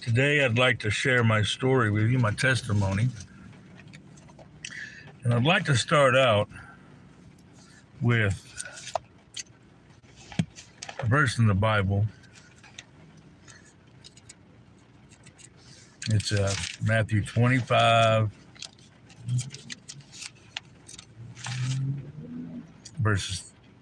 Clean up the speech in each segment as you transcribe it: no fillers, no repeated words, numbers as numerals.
Today, I'd like to share my story with you, my testimony. And I'd like to start out with a verse in the Bible. It's Matthew 25,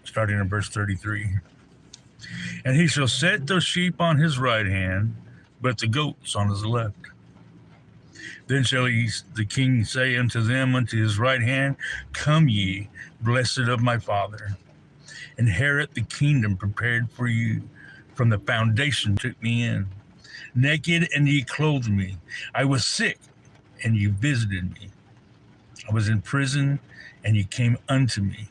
starting in verse 33. And he shall set the sheep on his right hand, but the goats on his left. Then shall the king say unto them unto his right hand, Come ye, blessed of my Father, inherit the kingdom prepared for you from the foundation took me in. Naked, and ye clothed me. I was sick, and ye visited me. I was in prison, and ye came unto me.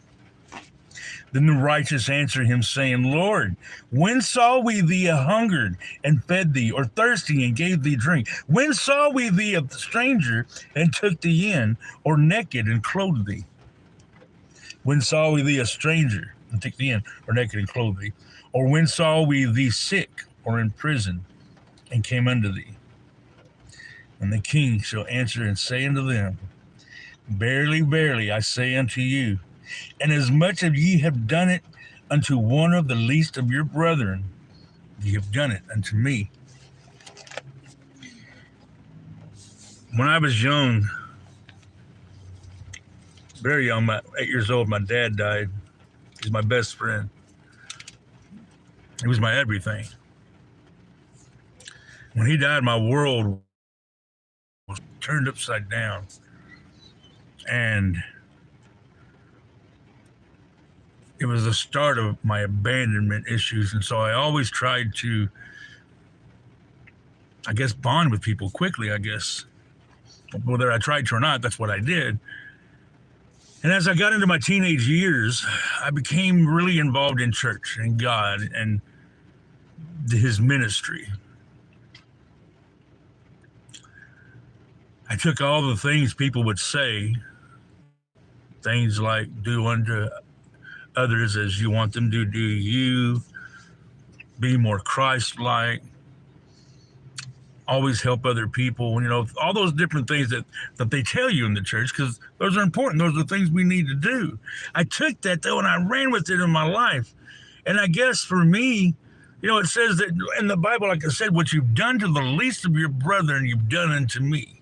Then the righteous answered him, saying, Lord, when saw we thee hungered and fed thee, or thirsty and gave thee drink? When saw we thee a stranger and took thee in, or naked and clothed thee? When saw we thee a stranger and took thee in, or naked and clothed thee? Or when saw we thee sick or in prison and came unto thee? And the king shall answer and say unto them, Verily, verily, I say unto you, and as much as ye have done it unto one of the least of your brethren, ye have done it unto me. When I was young, very young, 8 years old, my dad died. He's my best friend. He was my everything. When he died, my world was turned upside down. And it was the start of my abandonment issues. And so I always tried to, bond with people quickly, Whether I tried to or not, that's what I did. And as I got into my teenage years, I became really involved in church and God and his ministry. I took all the things people would say, things like do unto others as you want them to do you, be more Christ-like, always help other people, all those different things that they tell you in the church, because those are important. Those are things we need to do. I took that, though, and I ran with it in my life. And I guess for me, it says that in the Bible, like I said, what you've done to the least of your brethren, you've done unto me.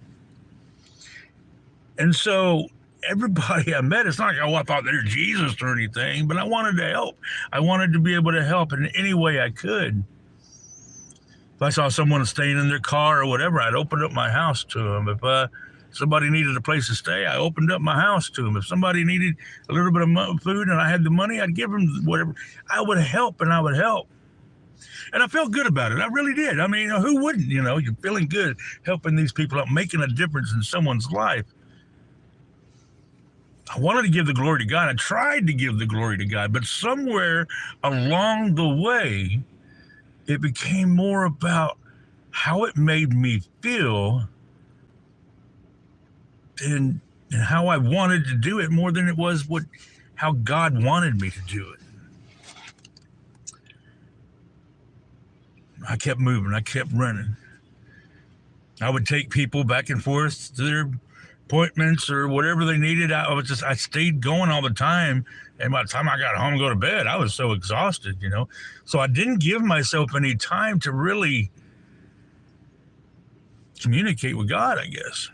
And so everybody I met, it's not like, I thought they're Jesus or anything, but I wanted to help. I wanted to be able to help in any way I could. If I saw someone staying in their car or whatever, I'd open up my house to them. If somebody needed a place to stay, I opened up my house to them. If somebody needed a little bit of food and I had the money, I'd give them whatever. I would help, and I would help. And I felt good about it. I really did. I mean, who wouldn't? You're feeling good helping these people out, making a difference in someone's life. I wanted to give the glory to God. I tried to give the glory to God, but somewhere along the way, it became more about how it made me feel and how I wanted to do it more than it was how God wanted me to do it. I kept moving. I kept running. I would take people back and forth to their appointments or whatever they needed. I stayed going all the time. And by the time I got home and go to bed, I was so exhausted, So I didn't give myself any time to really communicate with God, I guess.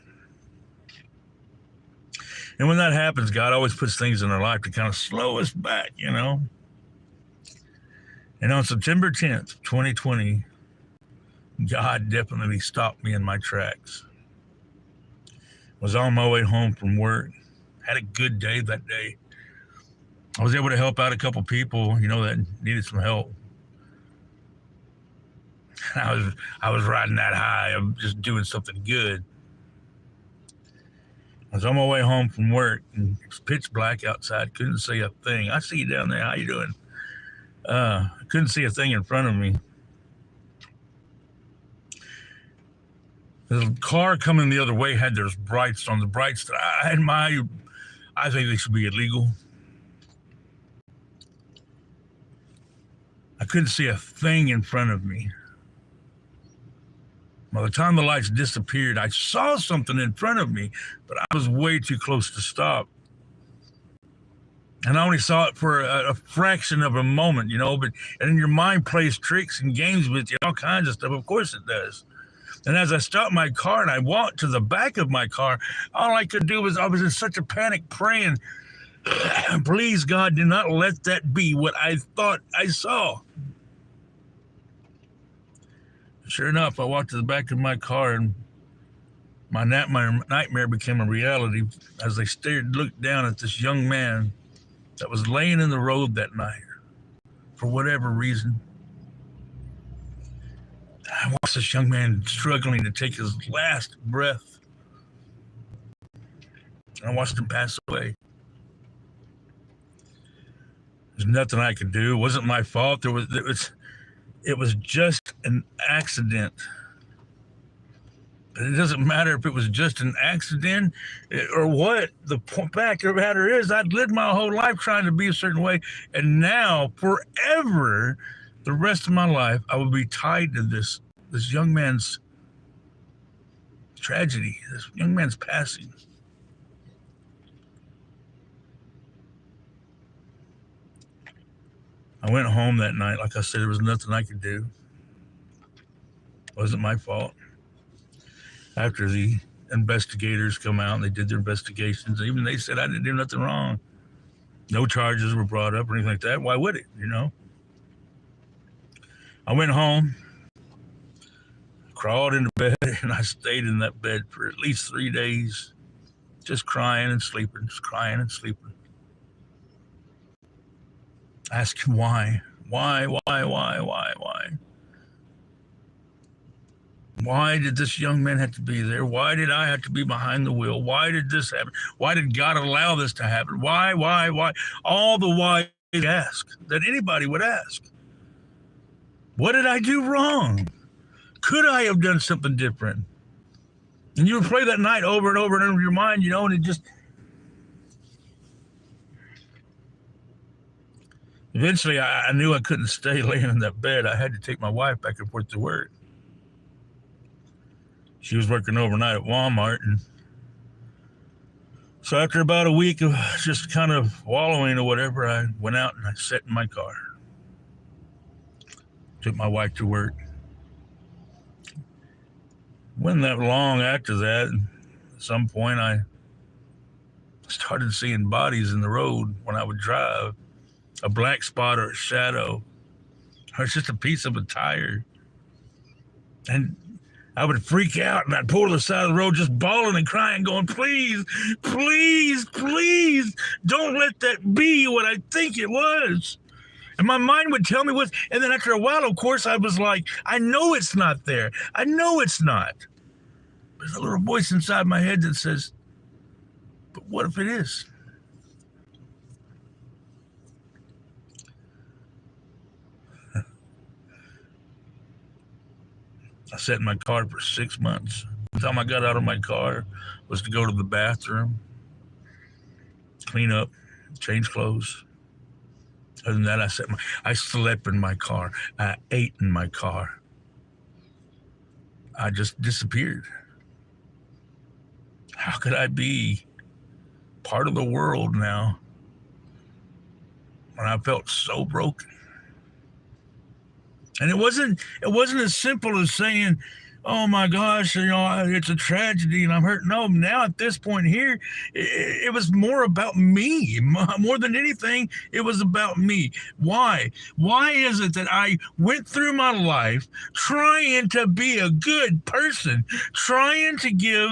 And when that happens, God always puts things in our life to kind of slow us back, And on September 10th, 2020, God definitely stopped me in my tracks. Was on my way home from work. Had a good day that day. I was able to help out a couple people, that needed some help. I was riding that high. I'm just doing something good. I was on my way home from work, and it's pitch black outside. Couldn't see a thing. I see you down there. How you doing? I couldn't see a thing in front of me. The car coming the other way had those brights on. The brights that I had I think they should be illegal. I couldn't see a thing in front of me. By the time the lights disappeared, I saw something in front of me, but I was way too close to stop. And I only saw it for a fraction of a moment, but and then your mind plays tricks and games with you, all kinds of stuff. Of course it does. And as I stopped my car and I walked to the back of my car, all I could do was, I was in such a panic praying, please, God, do not let that be what I thought I saw. Sure enough, I walked to the back of my car and my nightmare became a reality as I looked down at this young man that was laying in the road that night for whatever reason. I watched this young man struggling to take his last breath. I watched him pass away. There's nothing I could do. It wasn't my fault. It was just an accident. But it doesn't matter if it was just an accident or what. The fact of the matter is, I'd lived my whole life trying to be a certain way, and now, forever, the rest of my life, I will be tied to this young man's tragedy, this young man's passing. I went home that night. Like I said, there was nothing I could do. It wasn't my fault. After the investigators come out and they did their investigations, even they said I didn't do nothing wrong. No charges were brought up or anything like that. Why would it, I went home, crawled into bed, and I stayed in that bed for at least 3 days, just crying and sleeping, Asking why. Why did this young man have to be there? Why did I have to be behind the wheel? Why did this happen? Why did God allow this to happen? Why? All the why ask that anybody would ask. What did I do wrong? Could I have done something different? And you would play that night over and over and over in your mind, and it just... Eventually, I knew I couldn't stay laying in that bed. I had to take my wife back and forth to work. She was working overnight at Walmart. And so after about a week of just kind of wallowing or whatever, I went out and I sat in my car. Took my wife to work. Wasn't that long after that, at some point I started seeing bodies in the road when I would drive. A black spot or a shadow, or it's just a piece of a tire. And I would freak out and I'd pull to the side of the road just bawling and crying, going, please, don't let that be what I think it was. And my mind would tell me what, and then after a while, of course, I was like, I know it's not there. I know it's not. There's a little voice inside my head that says, but what if it is? I sat in my car for 6 months. The time I got out of my car was to go to the bathroom, clean up, change clothes. Other than that, I slept in my car. I ate in my car. I just disappeared. How could I be part of the world now when I felt so broken? And it wasn't as simple as saying, oh my gosh, it's a tragedy and I'm hurt. No, now at this point here, it was more about me. More than anything, it was about me. Why? Why is it that I went through my life trying to be a good person, trying to give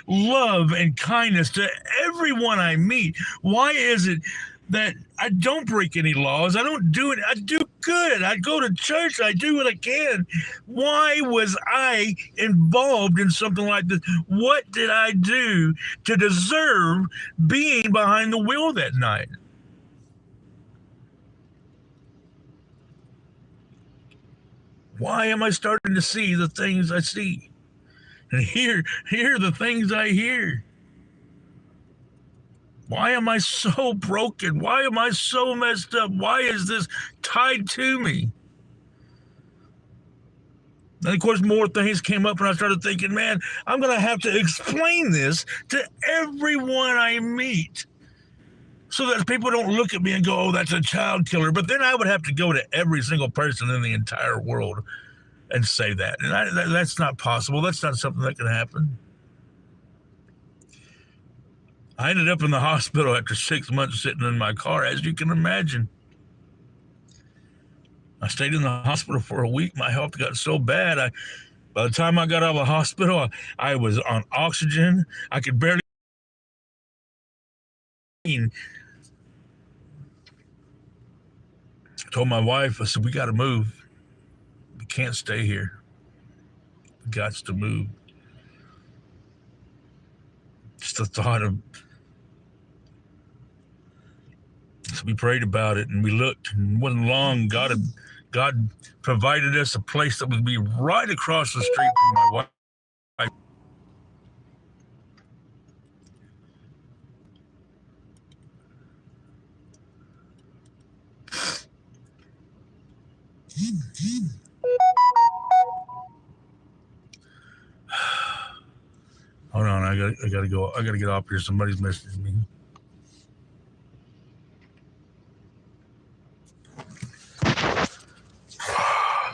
love and kindness to everyone I meet? Why is it that I don't break any laws? I don't do it. I do good. I go to church. I do what I can. Why was I involved in something like this? What did I do to deserve being behind the wheel that night? Why am I starting to see the things I see and hear the things I hear? Why am I so broken? Why am I so messed up? Why is this tied to me? And of course, more things came up, and I started thinking, man, I'm going to have to explain this to everyone I meet so that people don't look at me and go, oh, that's a child killer. But then I would have to go to every single person in the entire world and say that. And that's not possible. That's not something that can happen. I ended up in the hospital after 6 months sitting in my car, as you can imagine. I stayed in the hospital for a week. My health got so bad. By the time I got out of the hospital, I was on oxygen. I could barely. I told my wife, I said, we got to move. We can't stay here. We got to move. Just the thought of. So we prayed about it, and we looked, and it wasn't long. God provided us a place that would be right across the street from my wife. Hold on, I gotta go. I gotta get off here. Somebody's messaging me.